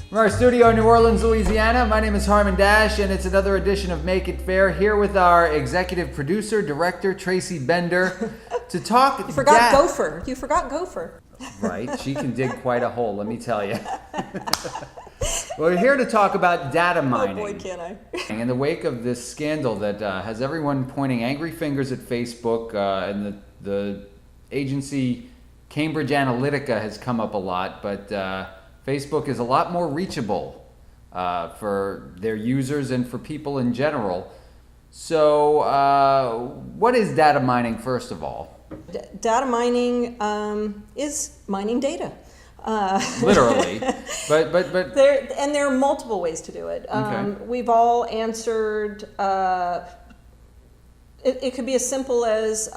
From our studio in New Orleans, Louisiana, my name is Harmon Dash, and it's another edition of Make It Fair, here with our executive producer, director, Tracy Bender, to talk... You forgot Gopher. You forgot Gopher. Right, she can dig quite a hole, let me tell you. We're here to talk about data mining. Oh boy, can I. In the wake of this scandal that has everyone pointing angry fingers at Facebook, and the agency Cambridge Analytica has come up a lot, but Facebook is a lot more reachable for their users and for people in general. So what is data mining, first of all? Data mining is mining data. Literally, but there are multiple ways to do it. Okay. We've all answered. It could be as simple as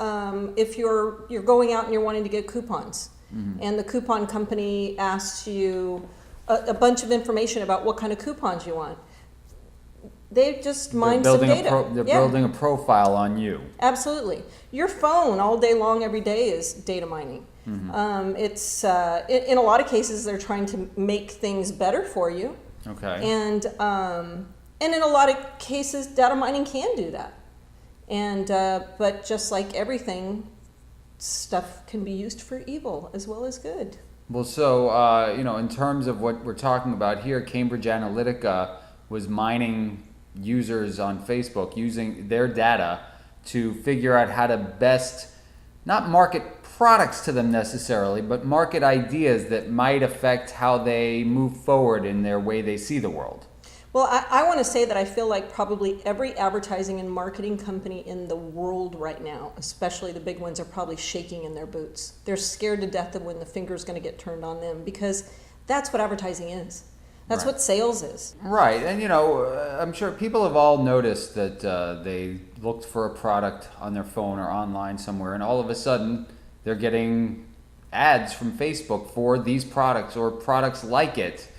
if you're going out and you're wanting to get coupons, and the coupon company asks you a bunch of information about what kind of coupons you want. They just mine some data. They're building a profile on you. Absolutely. Your phone all day long, every day is data mining. It's in a lot of cases they're trying to make things better for you. Okay. And in a lot of cases, data mining can do that. And but just like everything, stuff can be used for evil as well as good. Well, so in terms of what we're talking about here, Cambridge Analytica was mining users on Facebook, using their data to figure out how to best not market products to them necessarily, but market ideas that might affect how they move forward in their way they see the world. Well, I want to say that I feel like probably every advertising and marketing company in the world right now, especially the big ones, are probably shaking in their boots. They're scared to death of when the finger's going to get turned on them, because that's what advertising is. That's Right. what sales is. Right, and I'm sure people have all noticed that they looked for a product on their phone or online somewhere, and all of a sudden they're getting ads from Facebook for these products or products like it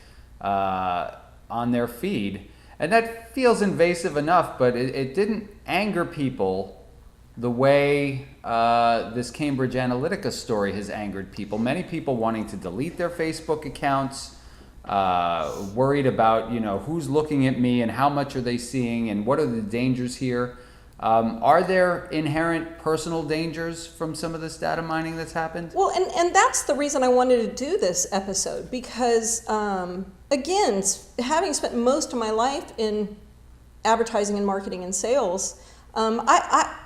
on their feed. And that feels invasive enough, but it didn't anger people the way this Cambridge Analytica story has angered people. Many people wanting to delete their Facebook accounts, worried about who's looking at me and how much are they seeing and what are the dangers here. Are there inherent personal dangers from some of this data mining that's happened? Well, and that's the reason I wanted to do this episode, because again, having spent most of my life in advertising and marketing and sales, I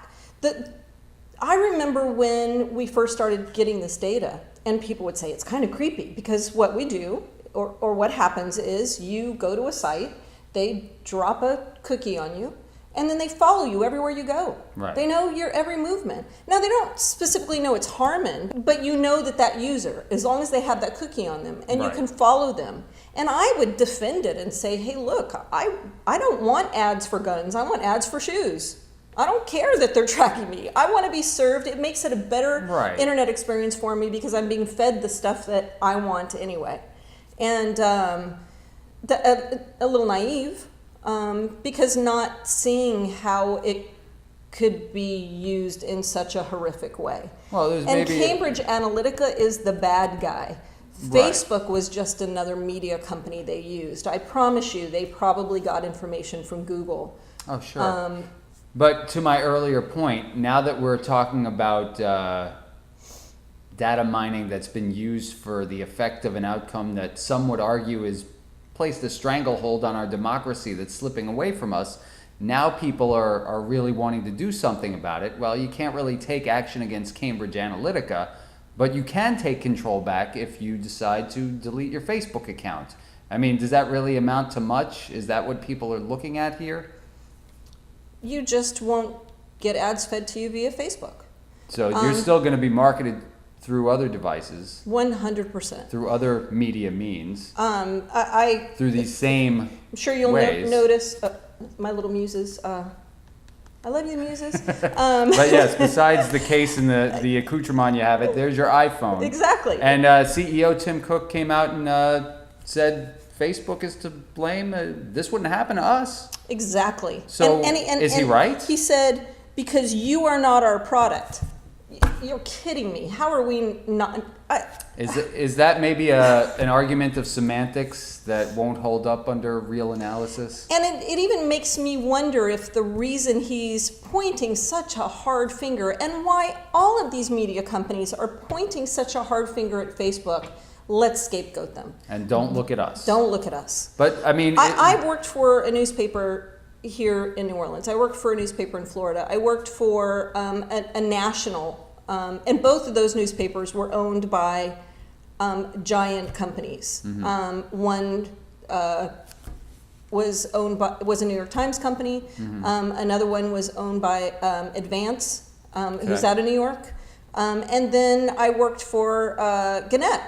remember when we first started getting this data, and people would say it's kind of creepy, because what we do or what happens is you go to a site, they drop a cookie on you, and then they follow you everywhere you go. Right. They know your every movement. Now, they don't specifically know it's Harmon, but you know that user, as long as they have that cookie on them, and Right. you can follow them. And I would defend it and say, hey, look, I don't want ads for guns. I want ads for shoes. I don't care that they're tracking me. I want to be served. It makes it a better Right. internet experience for me, because I'm being fed the stuff that I want anyway. And a little naive, because not seeing how it could be used in such a horrific way. Well, there's and maybe Cambridge Analytica is the bad guy. Right. Facebook was just another media company they used. I promise you, they probably got information from Google. Oh, sure. But to my earlier point, now that we're talking about data mining that's been used for the effect of an outcome that some would argue is placed a stranglehold on our democracy that's slipping away from us, now people are really wanting to do something about it. Well, you can't really take action against Cambridge Analytica, but you can take control back if you decide to delete your Facebook account. I mean, does that really amount to much? Is that what people are looking at here? You just won't get ads fed to you via Facebook. So you're still going to be marketed through other devices, 100%. through other media means, I'm through these same sure you'll ways. notice my little muses. I love you, muses. But yes, besides the case and the accoutrement you have it, there's your iPhone. Exactly. And CEO Tim Cook came out and said Facebook is to blame. This wouldn't happen to us. Exactly. So is he right? He said, because you are not our product. you're kidding me. How are we not? Is that maybe an argument of semantics that won't hold up under real analysis? And it even makes me wonder if the reason he's pointing such a hard finger, and why all of these media companies are pointing such a hard finger at Facebook, let's scapegoat them. And don't look at us. Don't look at us. But I mean, I worked for a newspaper here in New Orleans. I worked for a newspaper in Florida. I worked for a national, and both of those newspapers were owned by giant companies. One was a New York Times company. Another one was owned by Advance, who's out of New York. And then I worked for Gannett.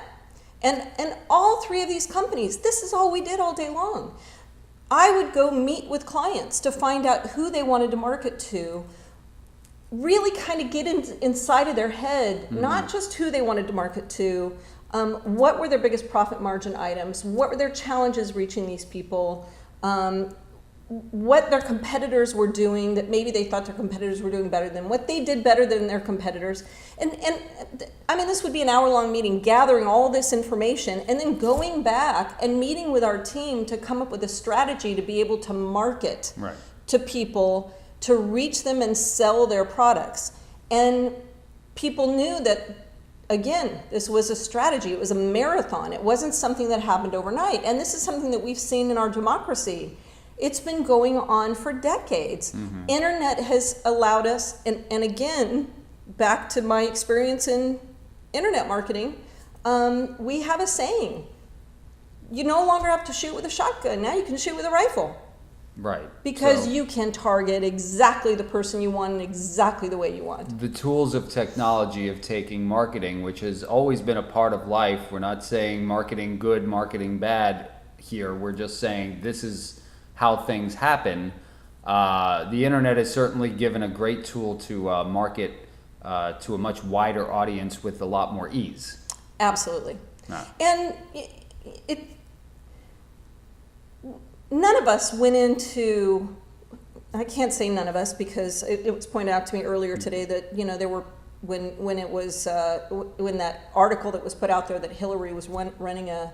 And all three of these companies, this is all we did all day long. I would go meet with clients to find out who they wanted to market to, really kind of get inside of their head, not just who they wanted to market to, what were their biggest profit margin items, what were their challenges reaching these people, what their competitors were doing that maybe they thought their competitors were doing better than, what they did better than their competitors. And I mean, this would be an hour-long meeting, gathering all this information, and then going back and meeting with our team to come up with a strategy to be able to market to people, to reach them and sell their products. And people knew that, again, this was a strategy. It was a marathon. It wasn't something that happened overnight. And this is something that we've seen in our democracy. It's been going on for decades. Internet has allowed us, and again, back to my experience in internet marketing, we have a saying. You no longer have to shoot with a shotgun. Now you can shoot with a rifle. Right. Because you can target exactly the person you want and exactly the way you want. The tools of technology of taking marketing, which has always been a part of life. We're not saying marketing good, marketing bad here. We're just saying this is how things happen. The internet has certainly given a great tool to market to a much wider audience with a lot more ease. Absolutely. And none of us went into, I can't say none of us because it was pointed out to me earlier today that, you know, there were, when it was, when that article that was put out there that Hillary was running a,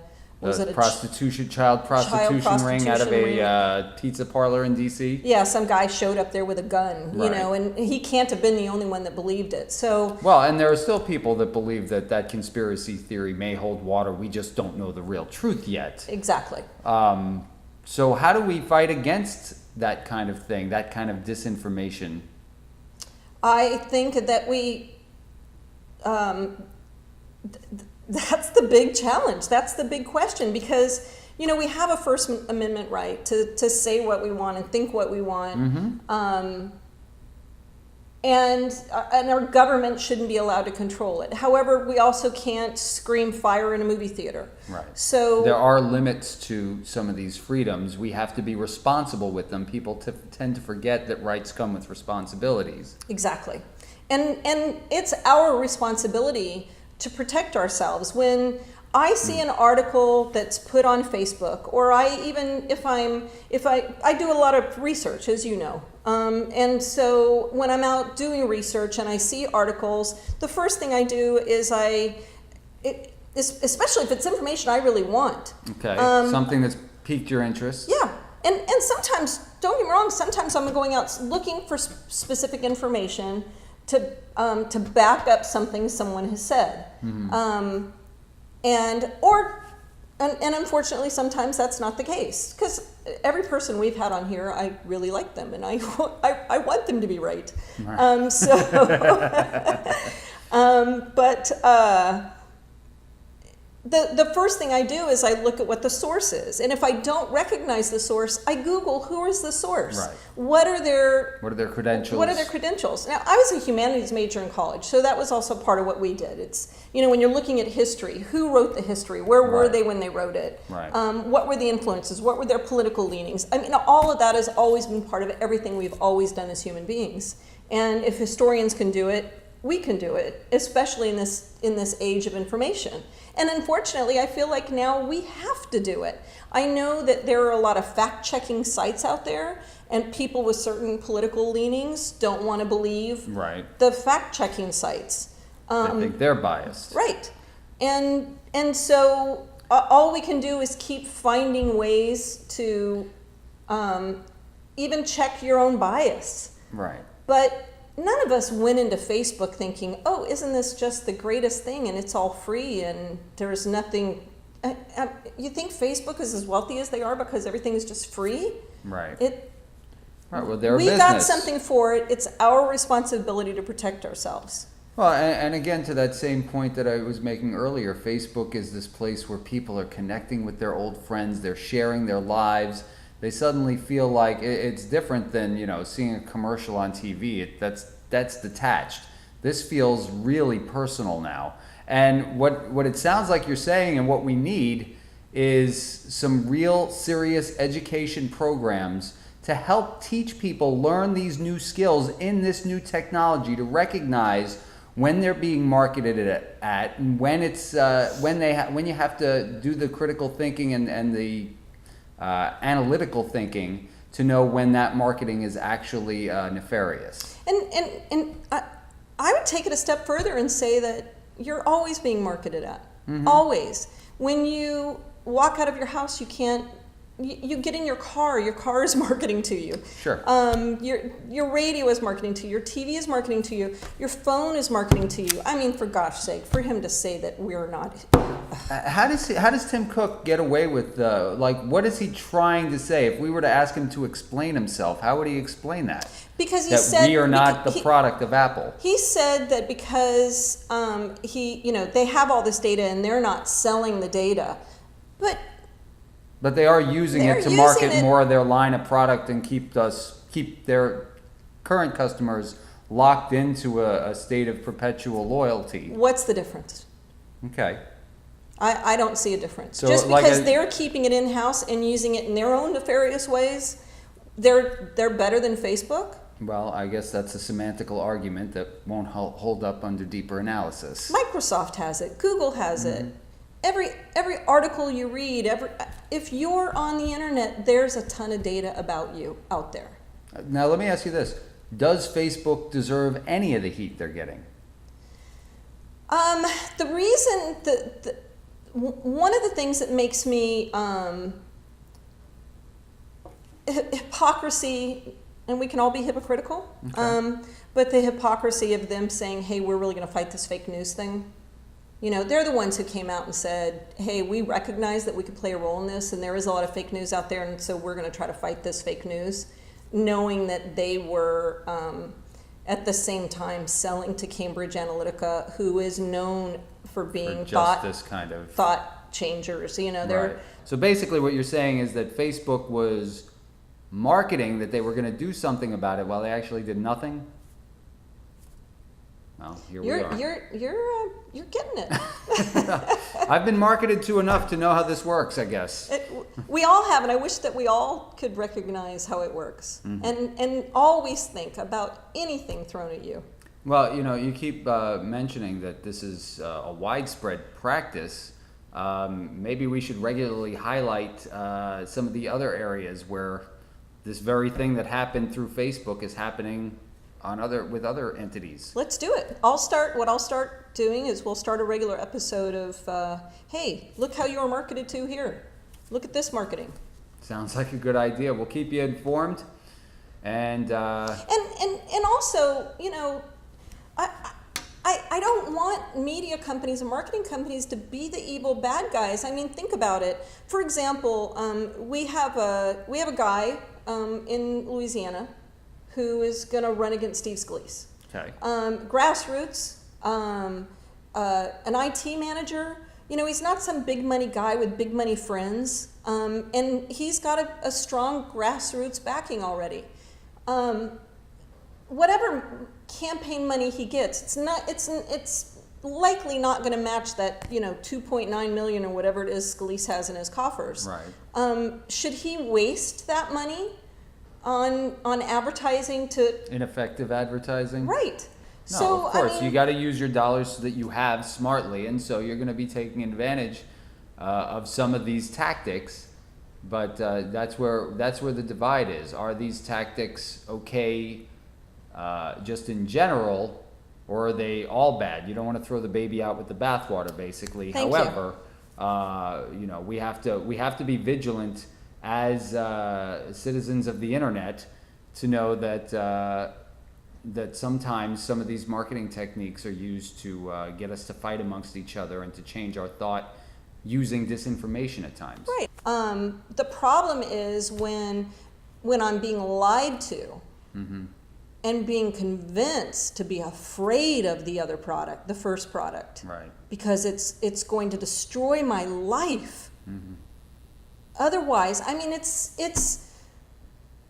child prostitution ring out of a pizza parlor in DC. Yeah, some guy showed up there with a gun, you know, and he can't have been the only one that believed it. So well, and there are still people that believe that conspiracy theory may hold water. We just don't know the real truth yet. Exactly. So how do we fight against that kind of thing, that kind of disinformation? I think that we. That's the big challenge. That's the big question because, you know, we have a First Amendment right to say what we want and think what we want. And our government shouldn't be allowed to control it. However, we also can't scream fire in a movie theater. Right. So there are limits to some of these freedoms. We have to be responsible with them. People tend to forget that rights come with responsibilities. Exactly. And it's our responsibility to protect ourselves. When I see an article that's put on Facebook, or I do a lot of research, as you know, and so when I'm out doing research and I see articles, the first thing I do is especially if it's information I really want. Okay, something that's piqued your interest. Yeah, and sometimes, don't get me wrong, sometimes I'm going out looking for specific information to back up something someone has said. And unfortunately sometimes that's not the case, because every person we've had on here, I really like them and I want them to be right. The first thing I do is I look at what the source is, and if I don't recognize the source, I Google who is the source. Right. What are their credentials? What are their credentials? Now, I was a humanities major in college, so that was also part of what we did. It's, you know, when you're looking at history, who wrote the history? Where were they when they wrote it? Right. What were the influences? What were their political leanings? I mean, all of that has always been part of everything we've always done as human beings. And if historians can do it, we can do it, especially in this age of information. And unfortunately, I feel like now we have to do it. I know that there are a lot of fact-checking sites out there, and people with certain political leanings don't want to believe the fact-checking sites. They think they're biased. Right. And so all we can do is keep finding ways to even check your own bias. Right. But none of us went into Facebook thinking, oh, isn't this just the greatest thing and it's all free and there's nothing. You think Facebook is as wealthy as they are because everything is just free? Right. Right. Well, they're a we business. got something for it. It's our responsibility to protect ourselves. Well, and again, to that same point that I was making earlier, Facebook is this place where people are connecting with their old friends. They're sharing their lives. They suddenly feel like it's different than, seeing a commercial on TV. That's detached. This feels really personal now. And what it sounds like you're saying and what we need is some real serious education programs to help teach people learn these new skills in this new technology, to recognize when they're being marketed at and when it's when you have to do the critical thinking and the analytical thinking to know when that marketing is actually nefarious. And I would take it a step further and say that you're always being marketed at. Mm-hmm. Always. When you walk out of your house, you can't. You get in your car is marketing to you. Sure. Your radio is marketing to you. Your TV is marketing to you. Your phone is marketing to you. I mean, for gosh sake, for him to say that we're not. How does Tim Cook get away with what is he trying to say? If we were to ask him to explain himself, how would he explain that? Because he that said we are not the product of Apple. He said that because they have all this data and they're not selling the data, But they are using it to market more of their line of product and keep their current customers locked into a state of perpetual loyalty. What's the difference? Okay. I don't see a difference. So, just because they're keeping it in-house and using it in their own nefarious ways, they're better than Facebook? Well, I guess that's a semantical argument that won't hold up under deeper analysis. Microsoft has it. Google has it. Every article you read, if you're on the internet, there's a ton of data about you out there. Now, let me ask you this. Does Facebook deserve any of the heat they're getting? The reason one of the things that makes me hypocrisy, and we can all be hypocritical, Okay. but the hypocrisy of them saying, hey, we're really going to fight this fake news thing. They're the ones who came out and said, hey, we recognize that we could play a role in this, and there is a lot of fake news out there, and so we're going to try to fight this fake news, knowing that they were, at the same time, selling to Cambridge Analytica, who is known for being thought changers. Right. So basically what you're saying is that Facebook was marketing that they were going to do something about it while they actually did nothing? Well, here we are. You're getting it. I've been marketed to enough to know how this works, I guess. We all have, and I wish that we all could recognize how it works, and always think about anything thrown at you. Well, you keep mentioning that this is a widespread practice. Maybe we should regularly highlight some of the other areas where this very thing that happened through Facebook is happening with other entities. Let's do it. What I'll start doing is we'll start a regular episode of, hey, look how you were marketed to here. Look at this marketing. Sounds like a good idea. We'll keep you informed. And also, I don't want media companies and marketing companies to be the evil bad guys. I mean, think about it. For example, we have a guy in Louisiana who is going to run against Steve Scalise. Okay. Grassroots, an IT manager. He's not some big money guy with big money friends, and he's got a strong grassroots backing already. Whatever campaign money he gets, it's likely not going to match that 2.9 million or whatever it is Scalise has in his coffers. Right. Should he waste that money on advertising to ineffective advertising? Right. No, so, of course, you got to use your dollars so that you have smartly, and so you're going to be taking advantage of some of these tactics. But that's where the divide is. Are these tactics okay, just in general, or are they all bad? You don't want to throw the baby out with the bathwater, basically. Thank you. However, we have to be vigilant as citizens of the internet to know that sometimes some of these marketing techniques are used to get us to fight amongst each other and to change our thought using disinformation at times. Right. The problem is when I'm being lied to and being convinced to be afraid of the other product, the first product, Right. because it's going to destroy my life. Otherwise, I mean, it's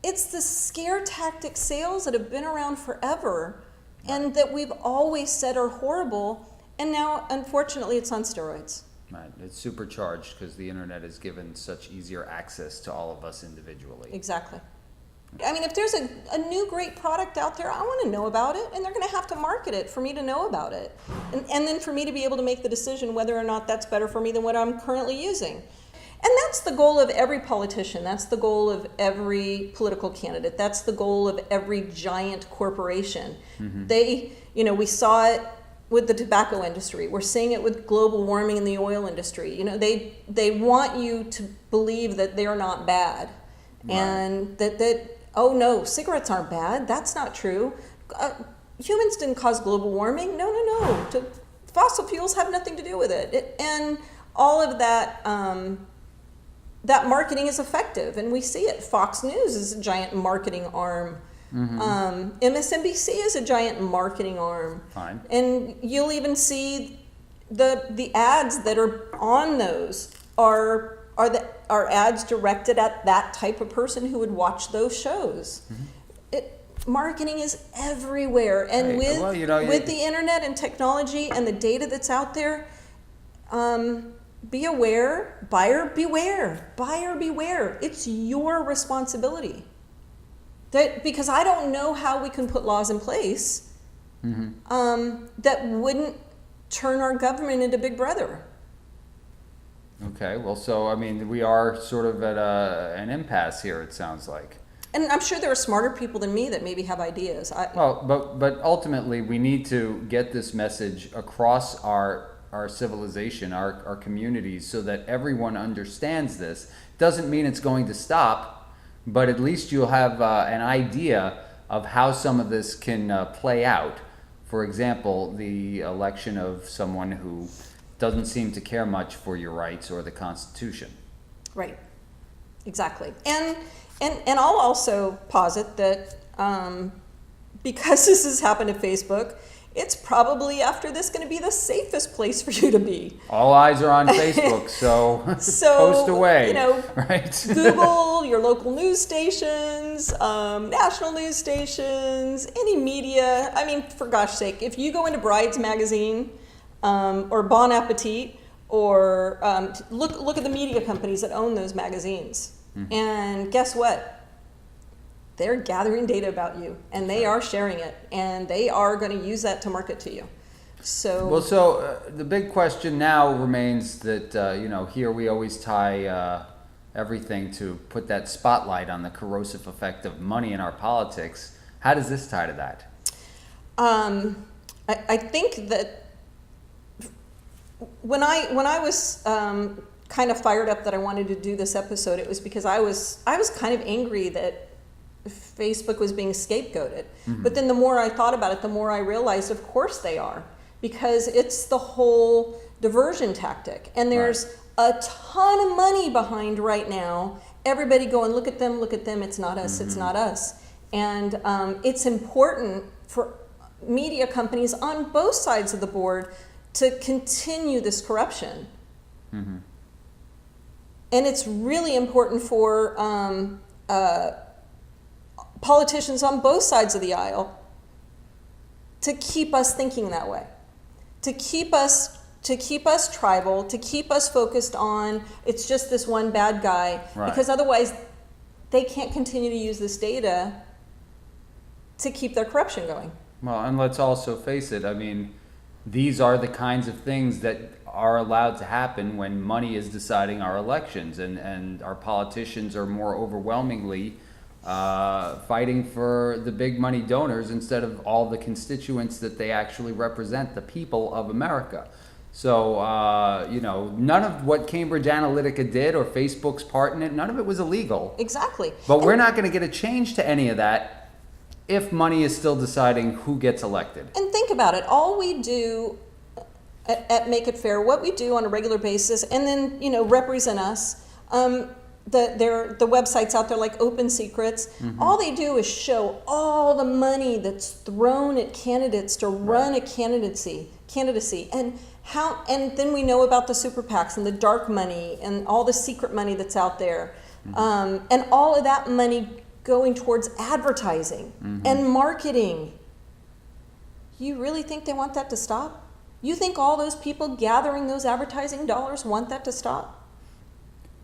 the scare tactic sales that have been around forever and that we've always said are horrible, and now, unfortunately, it's on steroids. Right. It's supercharged because the internet has given such easier access to all of us individually. Exactly. I mean, if there's a new great product out there, I want to know about it, and they're going to have to market it for me to know about it. And then for me to be able to make the decision whether or not that's better for me than what I'm currently using. And that's the goal of every politician. That's the goal of every political candidate. That's the goal of every giant corporation. We saw it with the tobacco industry. We're seeing it with global warming in the oil industry. They want you to believe that they're not bad. Right. And that oh no, cigarettes aren't bad. That's not true. Humans didn't cause global warming. No. Fossil fuels have nothing to do with it. And all of that, that marketing is effective, and we see it. Fox News is a giant marketing arm. MSNBC is a giant marketing arm. Fine. And you'll even see the ads that are on those are ads directed at that type of person who would watch those shows. Marketing is everywhere, and right. with the internet and technology and the data that's out there, be aware, buyer beware. It's your responsibility. Because I don't know how we can put laws in place that wouldn't turn our government into Big Brother. Okay, well, so, I mean, we are sort of at an impasse here, it sounds like. And I'm sure there are smarter people than me that maybe have ideas. But ultimately, we need to get this message across our civilization, our communities, so that everyone understands this. Doesn't mean it's going to stop, but at least you'll have an idea of how some of this can play out. For example, the election of someone who doesn't seem to care much for your rights or the Constitution. Right, exactly. And I'll also posit that because this has happened to Facebook, it's probably after this going to be the safest place for you to be. All eyes are on Facebook, so post away. Right? Google your local news stations, national news stations, any media. I mean, for gosh sake, if you go into Bride's magazine or Bon Appetit, or look at the media companies that own those magazines, and guess what? They're gathering data about you, and they are sharing it, and they are going to use that to market to you. So the big question now remains that here we always tie everything to put that spotlight on the corrosive effect of money in our politics. How does this tie to that? I think that when I was kind of fired up that I wanted to do this episode, it was because I was kind of angry that Facebook was being scapegoated. But then the more I thought about it, the more I realized, of course they are, because it's the whole diversion tactic. And there's a ton of money behind right now. Everybody going, look at them, it's not us, it's not us. And it's important for media companies on both sides of the board to continue this corruption. And it's really important for politicians on both sides of the aisle to keep us thinking that way, to keep us tribal, to keep us focused on it's just this one bad guy, because otherwise they can't continue to use this data to keep their corruption going. Well, and let's also face it, I mean, these are the kinds of things that are allowed to happen when money is deciding our elections, and our politicians are more overwhelmingly fighting for the big money donors instead of all the constituents that they actually represent, the people of America. So, none of what Cambridge Analytica did or Facebook's part in it, none of it was illegal. Exactly. But we're not going to get a change to any of that if money is still deciding who gets elected. And think about it. All we do at Make It Fair, what we do on a regular basis, and then, represent us, the websites out there like Open Secrets, all they do is show all the money that's thrown at candidates to run a candidacy, and then we know about the super PACs and the dark money and all the secret money that's out there, and all of that money going towards advertising and marketing. You really think they want that to stop? You think all those people gathering those advertising dollars want that to stop?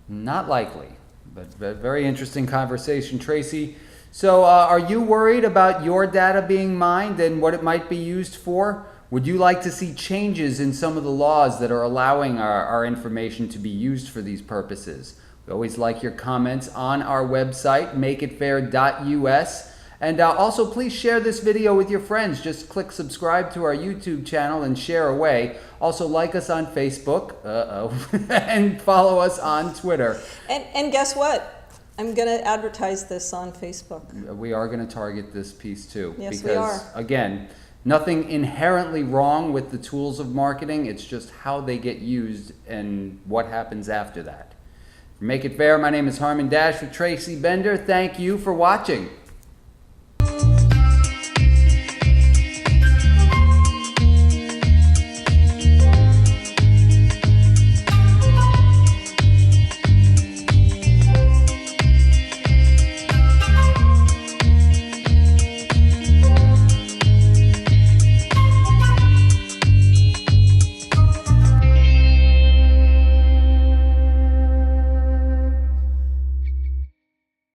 Not likely, but very interesting conversation, Tracy. So are you worried about your data being mined and what it might be used for? Would you like to see changes in some of the laws that are allowing our information to be used for these purposes? We always like your comments on our website, makeitfair.us. And also, please share this video with your friends. Just click subscribe to our YouTube channel and share away. Also, like us on Facebook, and follow us on Twitter. And guess what? I'm going to advertise this on Facebook. We are going to target this piece too. Yes, because, we are. Again, nothing inherently wrong with the tools of marketing. It's just how they get used and what happens after that. For Make It Fair, my name is Harmon Dash with Tracy Bender. Thank you for watching.